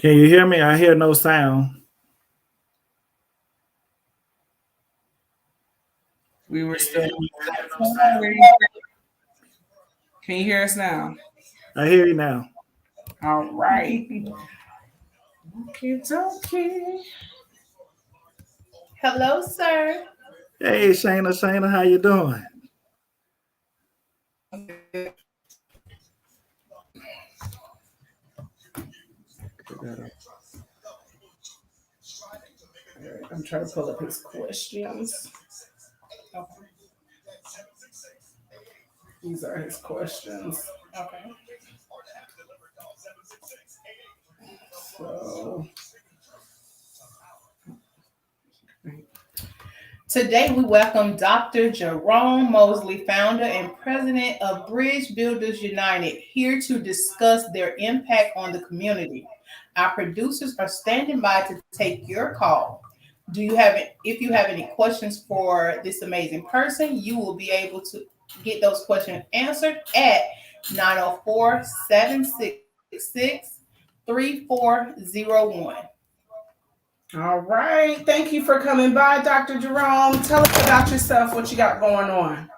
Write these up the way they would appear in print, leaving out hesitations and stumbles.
Can you hear me? I hear no sound. We were still on Can you hear us now? I hear you now. All right. Okay, okay. Hello, sir. Hey, Shayna, how you doing? I'm trying to pull up his questions. Okay. These are his questions. Okay. So today we welcome Dr. Jerome Mosley, founder and president of Bridge Builders United, here to discuss their impact on the community. Our producers are standing by to take your call. If you have any questions for this amazing person, you will be able to get those questions answered at 904-766-3401. All right. Thank you for coming by, Dr. Jerome. Tell us about yourself, what you got going on.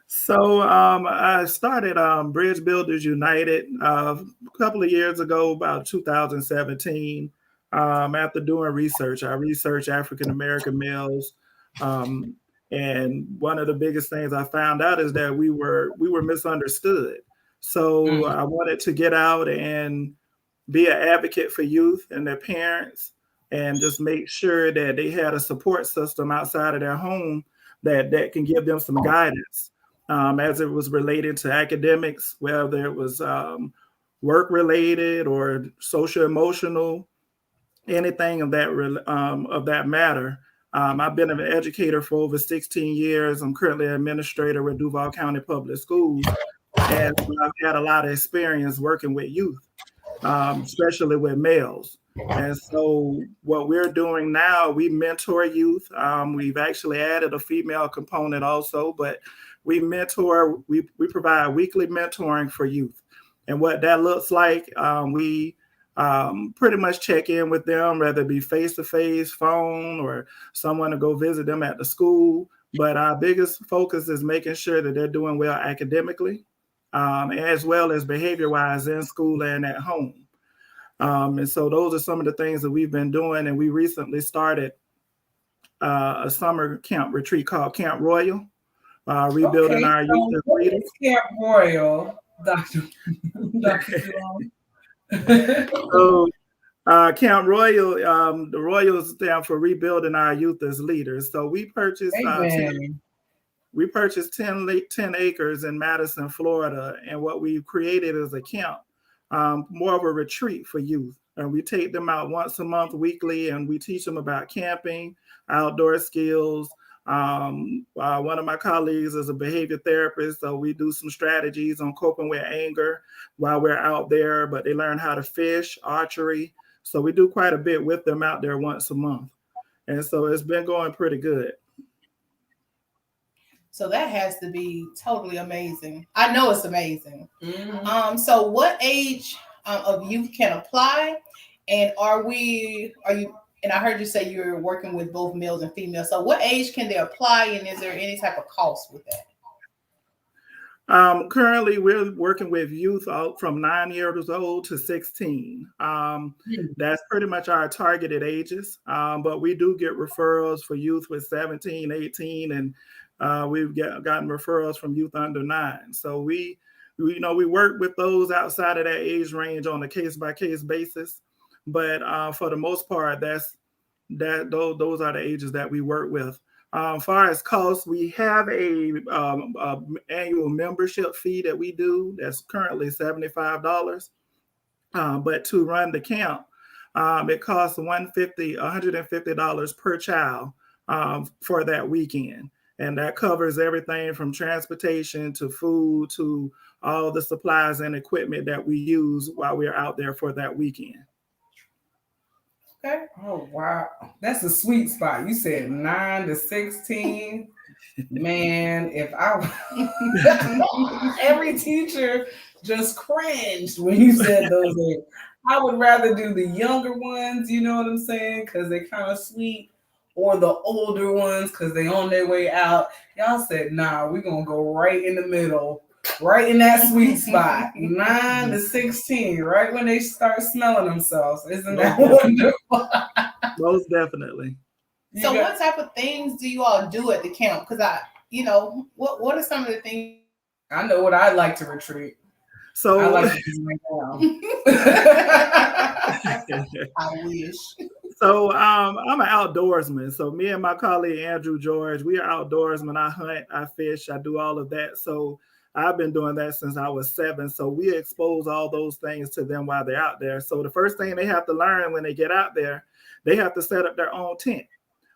So I started Bridge Builders United a couple of years ago, about 2017. After doing research, I researched African American males, um, and one of the biggest things I found out is that we were misunderstood. So I wanted to get out and be an advocate for youth and their parents, and just make sure that they had a support system outside of their home that can give them some guidance as it was related to academics, whether it was work related or social emotional, anything of that matter. I've been an educator for over 16 years. I'm currently an administrator with Duval County Public Schools, and so I've had a lot of experience working with youth, especially with males. And so, what we're doing now, we mentor youth. We've actually added a female component also, but we provide weekly mentoring for youth. And what that looks like, we pretty much check in with them, whether it be face to face, phone, or someone to go visit them at the school. But our biggest focus is making sure that they're doing well academically, as well as behavior wise in school and at home. And so those are some of the things that we've been doing. And we recently started a summer camp retreat called Camp Royal, rebuilding our youth as leaders. Camp Royal, Dr. Dr. Jerome. So, Camp Royal, the Royals stand for rebuilding our youth as leaders. So we purchased 10 acres in Madison, Florida, and what we've created is a camp, more of a retreat for youth. And we take them out once a month, weekly, and we teach them about camping, outdoor skills. One of my colleagues is a behavior therapist, so we do some strategies on coping with anger while we're out there, but they learn how to fish, archery. So we do quite a bit with them out there once a month. And so it's been going pretty good. So that has to be totally amazing. I know it's amazing. So what age of youth can apply? And are you, and I heard you say you're working with both males and females. So what age can they apply? And is there any type of cost with that? Currently, we're working with youth out from 9 years old to 16. That's pretty much our targeted ages. But we do get referrals for youth with 17, 18, and we've gotten referrals from youth under 9. So we work with those outside of that age range on a case by case basis. But for the most part, those are the ages that we work with. As far as costs, we have a annual membership fee that we do that's currently $75. But to run the camp, it costs $150 per child for that weekend. And that covers everything from transportation to food to all the supplies and equipment that we use while we're out there for that weekend. Okay. Oh wow, that's a sweet spot. You said 9 to 16. Man, if I every teacher just cringed when you said those. I would rather do the younger ones, you know what I'm saying? Because they kind of sweet, or the older ones because they on their way out. Y'all said, nah, we're going to go right in the middle, right in that sweet spot, 9 to 16, right when they start smelling themselves. Isn't Most that definitely. wonderful? Most definitely. So, what type of things do you all do at the camp? Because what are some of the things? I know what I'd like to retreat. I So, like to just lay down. I wish. so I'm an outdoorsman. So me and my colleague Andrew George, we are outdoorsmen. I hunt, I fish, I do all of that. So I've been doing that since I was 7. So we expose all those things to them while they're out there. So the first thing they have to learn when they get out there, they have to set up their own tent.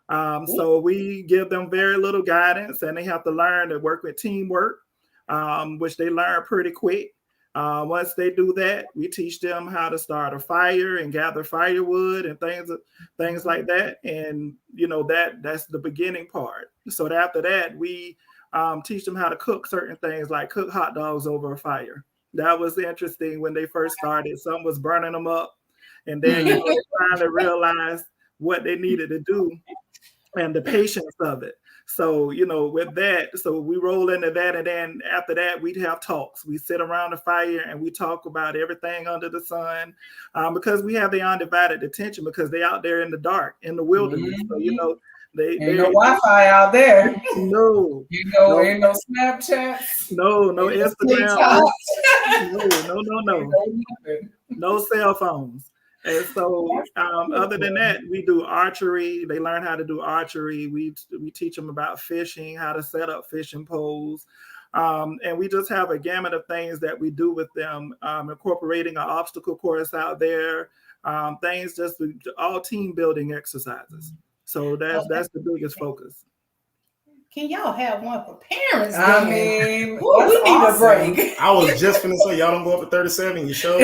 So we give them very little guidance, and they have to learn to work with teamwork, which they learn pretty quick. Once they do that, we teach them how to start a fire and gather firewood and things like that. And that's the beginning part. So after that, we teach them how to cook certain things, like cook hot dogs over a fire. That was interesting when they first started. Some was burning them up, and then they finally realized what they needed to do and the patience of it. So, with that, so we roll into that. And then after that, we'd have talks. We sit around the fire and we talk about everything under the sun, because we have their undivided attention because they're out there in the dark, in the wilderness. So, ain't no Wi-Fi out there. No, ain't no Snapchats. No Instagram. No cell phones. And so, other than that, we do archery. They learn how to do archery. We teach them about fishing, how to set up fishing poles. And we just have a gamut of things that we do with them, incorporating an obstacle course out there, things all team building exercises. So that's the biggest focus. Can y'all have one for parents? I mean, we need a break. I was just gonna say, y'all don't go up to 37. You show.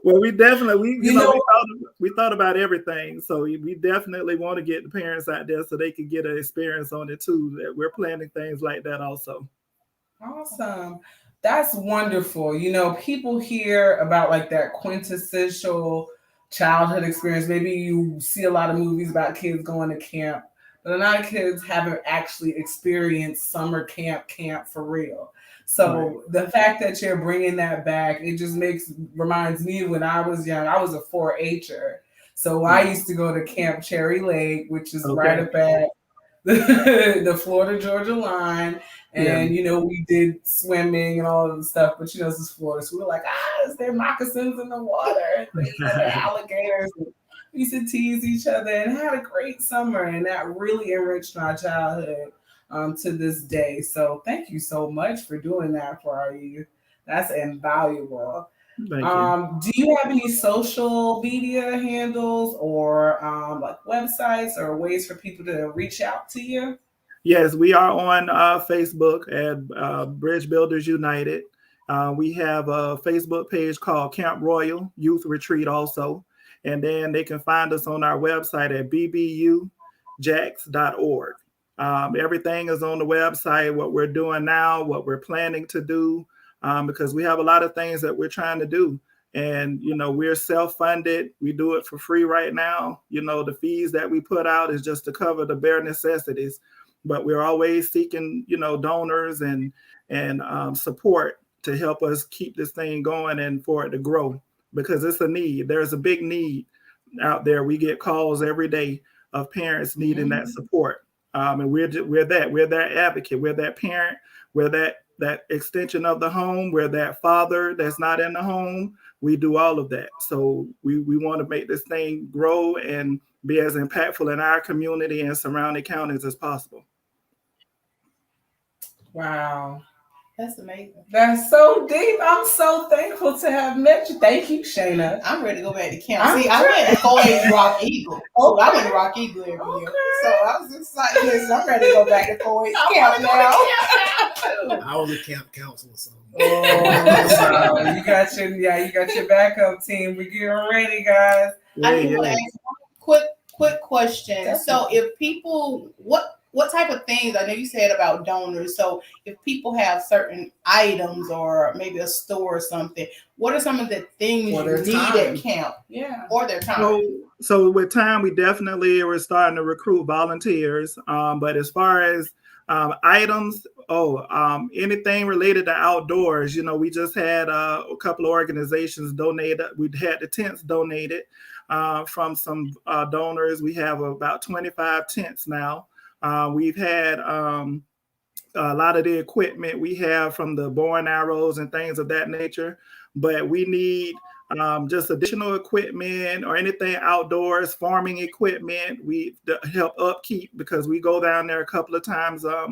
Well, we definitely we thought about everything, so we definitely want to get the parents out there so they can get an experience on it too. That we're planning things like that also. Awesome, that's wonderful. People hear about like that quintessential childhood experience. Maybe you see a lot of movies about kids going to camp, but a lot of kids haven't actually experienced summer camp for real. So the fact that you're bringing that back, it just reminds me when I was young, I was a 4-H'er. So I used to go to Camp Cherry Lake, which is right up at the Florida-Georgia line. And, we did swimming and all of the stuff, but this is Florida. So we were like, is there moccasins in the water? Alligators. We used to tease each other and had a great summer. And that really enriched my childhood. To this day. So thank you so much for doing that for our youth. That's invaluable. Thank you. Do you have any social media handles or like websites or ways for people to reach out to you? Yes, we are on Facebook at Bridge Builders United. We have a Facebook page called Camp Royal Youth Retreat also. And then they can find us on our website at bbujacks.org. Everything is on the website, what we're doing now, what we're planning to do, because we have a lot of things that we're trying to do. And, we're self-funded. We do it for free right now. The fees that we put out is just to cover the bare necessities. But we're always seeking, donors and support to help us keep this thing going and for it to grow, because it's a need. There's a big need out there. We get calls every day of parents needing that support. And we're that advocate, we're that parent, we're that extension of the home, we're that father that's not in the home. We do all of that. So we want to make this thing grow and be as impactful in our community and surrounding counties as possible. Wow. That's amazing. That's so deep. I'm so thankful to have met you. Thank you, Shayna. I'm ready to go back to camp. I went to 4-H Rock Eagle. So I went to Rock Eagle every year. So I was excited. I'm ready to go back to 4-H camp now. I was a camp counselor, so. You got your backup team. We're getting ready, guys. I do want to ask one quick question. So if people, what type of things? I know you said about donors. So if people have certain items or maybe a store or something, what are some of the things For you their need time. at camp Yeah. or their time? So with time, we definitely were starting to recruit volunteers. But as far as items, anything related to outdoors, we just had a couple of organizations donate. We had the tents donated from some donors. We have about 25 tents now. We've had a lot of the equipment we have from the bow and arrows and things of that nature, but we need just additional equipment or anything outdoors, farming equipment. We help upkeep because we go down there a couple of times a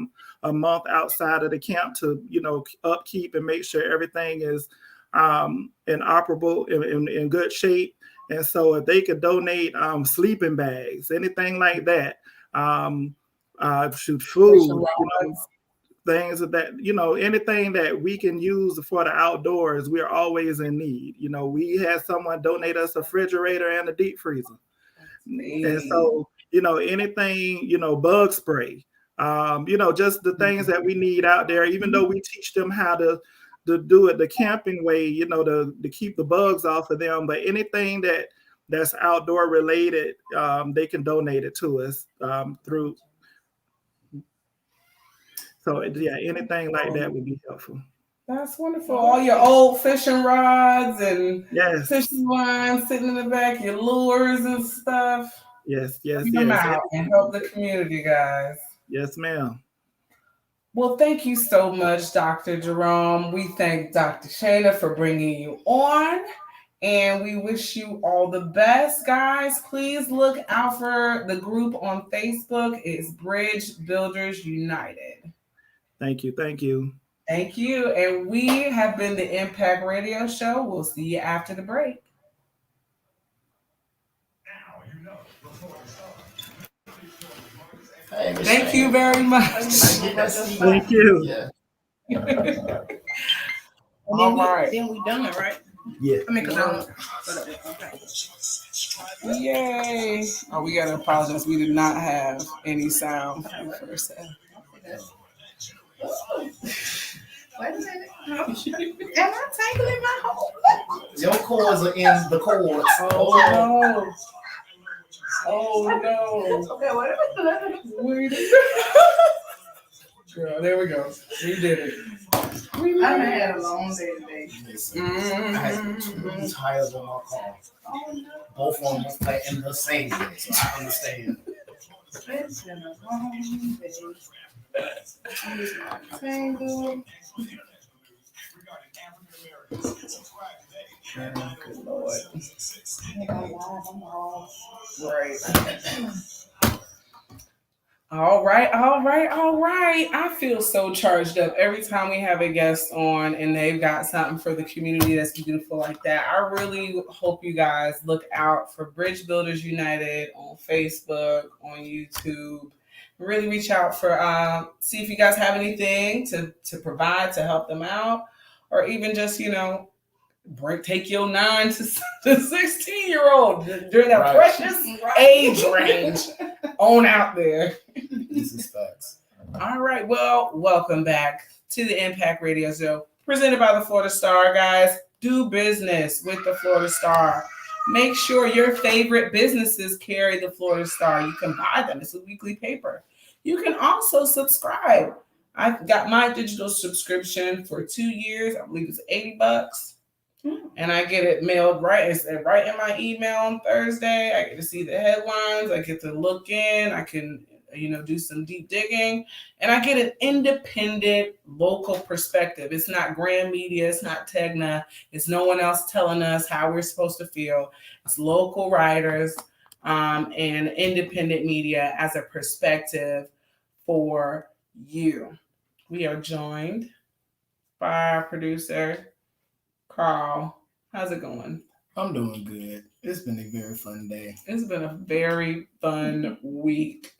month outside of the camp to upkeep and make sure everything is inoperable in good shape. And so if they could donate sleeping bags, anything like that, food, things of that, anything that we can use for the outdoors, we're always in need. We had someone donate us a refrigerator and a deep freezer. And so, anything, bug spray, just the things that we need out there, even though we teach them how to do it the camping way, to keep the bugs off of them. But anything that's outdoor related, they can donate it to us through. So yeah, anything like that would be helpful. That's wonderful. All your old fishing rods and Yes. fishing lines sitting in the back, your lures and stuff. Yes. Bring them out and help the community, guys. Yes, ma'am. Well, thank you so much, Dr. Jerome. We thank Dr. Shana for bringing you on. And we wish you all the best, guys. Please look out for the group on Facebook. It's Bridge Builders United. Thank you. Thank you. Thank you. And we have been the Impact Radio Show. We'll see you after the break. Thank you very much. Thank you. Yeah. All right. Then we done it, right? Yeah. I mean, because Yay. Oh, we got to apologize. We did not have any sound for a second. Wait a minute. Am I tangling my whole? Your cords are in the cords. Oh, no. Oh, no. Okay, whatever. Girl, there we go. We did it. I had a long day today. Listen, I had 2 tires on my car. Oh, no. Both of them were in the same day, so I understand. It's been a long day. Tangle. Good Lord. Right. All right. I feel so charged up every time we have a guest on and they've got something for the community that's beautiful like that. I really hope you guys look out for Bridge Builders United on Facebook, on YouTube. Really reach out for see if you guys have anything to provide to help them out, or even just take your 9 to 16-year-old during that precious age range on out there. This is facts. All right, well, welcome back to the Impact Radio Show presented by the Florida Star. Guys, do business with the Florida Star. Make sure your favorite businesses carry the Florida Star. You can buy them. It's a weekly paper. You can also subscribe. I've got my digital subscription for 2 years. I believe it's $80. And I get it mailed right in my email on Thursday. I get to see the headlines. I get to look in. I can, do some deep digging. And I get an independent local perspective. It's not grand media. It's not Tegna. It's no one else telling us how we're supposed to feel. It's local writers and independent media as a perspective for you. We are joined by our producer, Carl. How's it going? I'm doing good. It's been a very fun day. It's been a very fun week,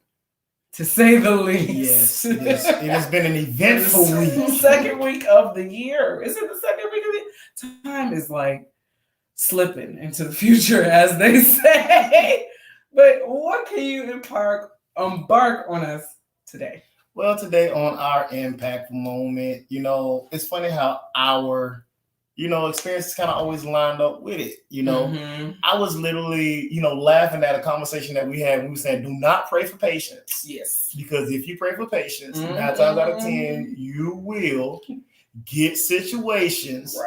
to say the least. Yes. It has been an eventful week. Second week of the year. Is it the second week of the year? Time is like slipping into the future, as they say. But what can you embark on us today? Well, today on our impact moment, it's funny how our, experiences kind of always lined up with it. I was literally, laughing at a conversation that we had when we said, do not pray for patience. Yes. Because if you pray for patience, 9 times out of 10, you will get situations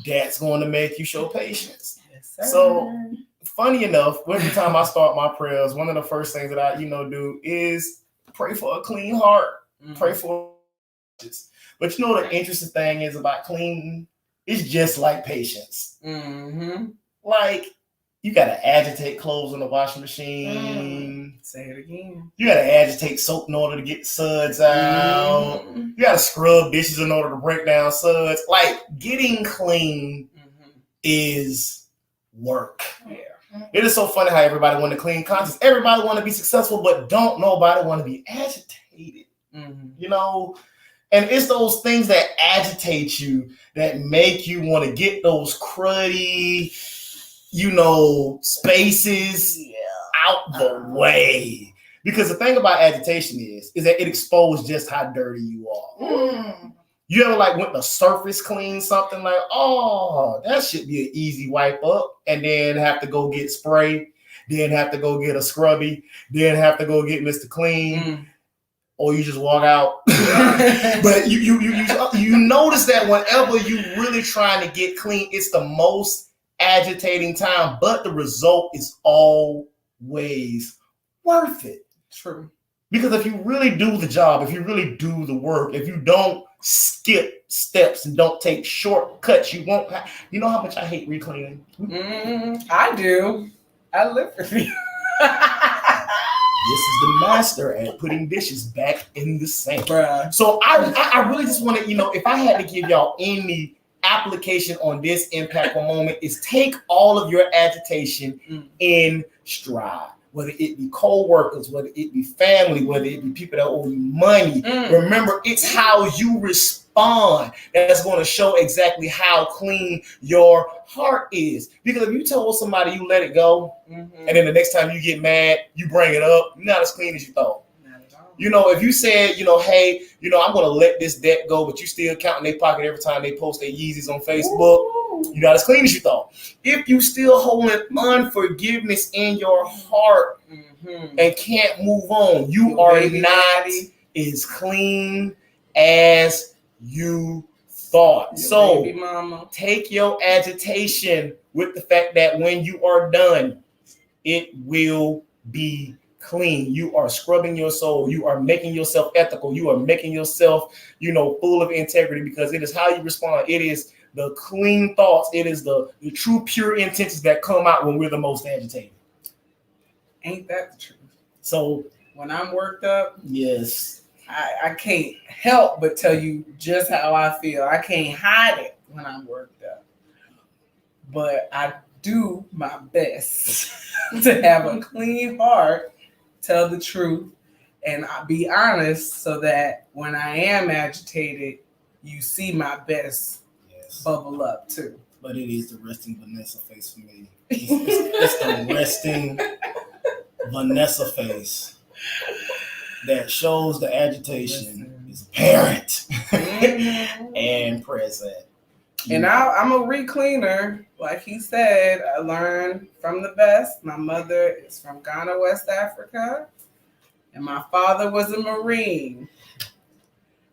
that's going to make you show patience. Yes, so funny enough, every time I start my prayers, one of the first things that I, do is pray for a clean heart. Pray for patience. But the interesting thing is about clean, it's just like patience. Like, you got to agitate clothes in the washing machine. Say it again. You got to agitate soap in order to get the suds out. You got to scrub dishes in order to break down suds. Like, getting clean is work. Yeah. It is so funny how everybody want to clean conscience. Everybody want to be successful, but don't nobody want to be agitated. And it's those things that agitate you that make you want to get those cruddy, spaces out the way. Because the thing about agitation is that it exposes just how dirty you are. You ever went to surface clean something like, oh, that should be an easy wipe up, and then have to go get spray, then have to go get a scrubby, then have to go get Mr. Clean. Or you just walk out. But you notice that whenever you really trying to get clean, it's the most agitating time, but the result is always worth it. True. Because if you really do the job, if you really do the work, if you don't skip steps and don't take shortcuts, you won't have, you know how much I hate recleaning? I do. I live for you. This is the master at putting dishes back in the sink. Bruh. So I really just want to, if I had to give y'all any application on this impactful moment, is take all of your agitation in stride. Whether it be co-workers, whether it be family, whether it be people that owe you money. Remember, it's how you respond that's going to show exactly how clean your heart is. Because if you tell somebody you let it go, and then the next time you get mad, you bring it up, you're not as clean as you thought. If you said, hey, I'm going to let this debt go, but you still counting their pocket every time they post their Yeezys on Facebook, you're not as clean as you thought. If you still holding unforgiveness in your heart and can't move on, you are not as clean as you thought. So take your agitation with the fact that when you are done, it will be clean. You are scrubbing your soul. You are making yourself ethical. You are making yourself, full of integrity, because it is how you respond. It is the clean thoughts. It is the true, pure intentions that come out when we're the most agitated. Ain't that the truth? So when I'm worked up, yes, I can't help but tell you just how I feel. I can't hide it when I'm worked up. But I do my best to have a clean heart, tell the truth, and be honest, so that when I am agitated, you see my best bubble up too. But it is the resting Vanessa face for me. It's the resting Vanessa face that shows the agitation is apparent and present. And I'm a re-cleaner. Like he said, I learned from the best. My mother is from Ghana, West Africa, and my father was a Marine.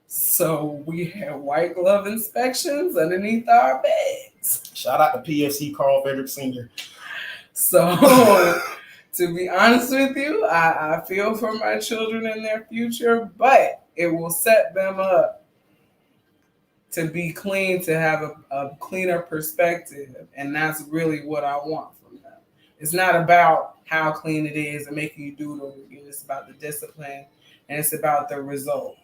So we had white glove inspections underneath our beds. Shout out to PFC Carl Frederick Sr. So to be honest with you, I feel for my children and their future, but it will set them up to be clean, to have a cleaner perspective. And that's really what I want from them. It's not about how clean it is and making you do it. It's about the discipline, and it's about the result.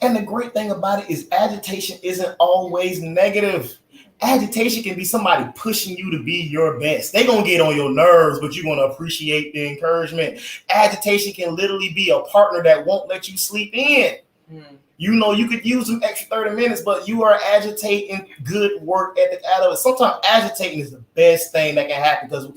And the great thing about it is agitation isn't always negative. Agitation can be somebody pushing you to be your best. They're going to get on your nerves, but you're going to appreciate the encouragement. Agitation can literally be a partner that won't let you sleep in. You know, you could use them extra 30 minutes, but you are agitating good work ethic out of it. Sometimes agitating is the best thing that can happen because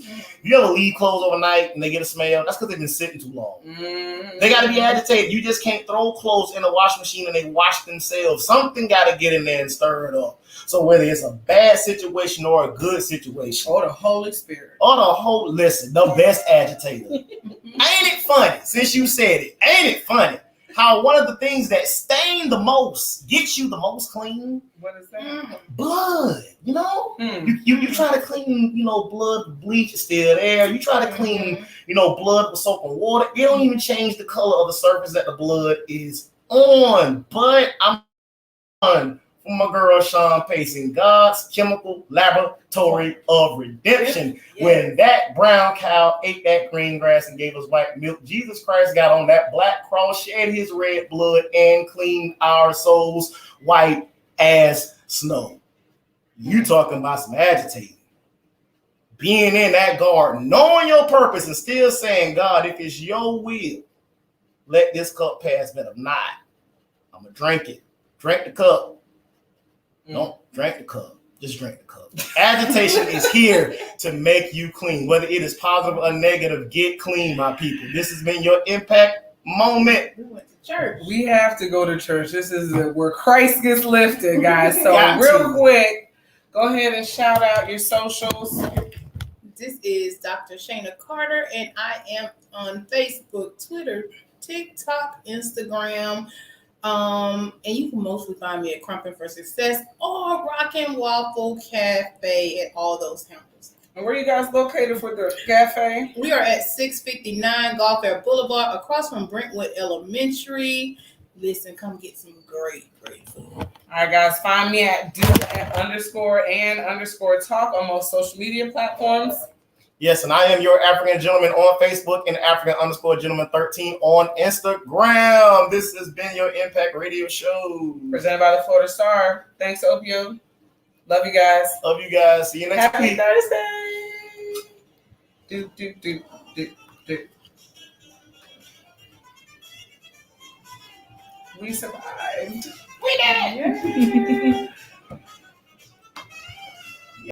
you ever leave clothes overnight and they get a smell, that's because they've been sitting too long. They got to be agitated. You just can't throw clothes in a washing machine and they wash themselves. Something got to get in there and stir it up. So whether it's a bad situation or a good situation. Or the Holy Spirit. Or the whole, listen, the best agitator. Ain't it funny, since you said it, ain't it funny? How one of the things that stain the most gets you the most clean? What is that? Blood, you know? You try to clean, blood with bleach, is still there. You try to clean, blood with soap and water. It don't even change the color of the surface that the blood is on. But I'm on from my girl Sean Payson, God's chemical laboratory of redemption. Yes. When that brown cow ate that green grass and gave us white milk, Jesus Christ got on that black cross, shed his red blood, and cleaned our souls white as snow. You talking about some agitating. Being in that garden, knowing your purpose and still saying, God, if it's your will, let this cup pass, but if not, I'm going to drink it. Drink the cup. Don't drink the cup. Just drink the cup. Agitation is here to make you clean. Whether it is positive or negative, get clean, my people. This has been your impact moment. We went to church. We have to go to church. This is where Christ gets lifted, guys. So real quick, go ahead and shout out your socials. This is Dr. Shayna Carter, and I am on Facebook, Twitter, TikTok, Instagram. And you can mostly find me at Crumpin' for Success or Rockin' Waffle Cafe at all those handles. And where are you guys located for the cafe? We are at 659 Gulf Air Boulevard, across from Brentwood Elementary. Listen, come get some great food. All right, guys, find me at do_and_talk on most social media platforms. Yes, and I am your African gentleman on Facebook and African_gentleman13 on Instagram. This has been your Impact Radio Show. Presented by the Florida Star. Thanks, Opio. Love you guys. Love you guys. See you next week. Happy Thursday. We survived. We did it.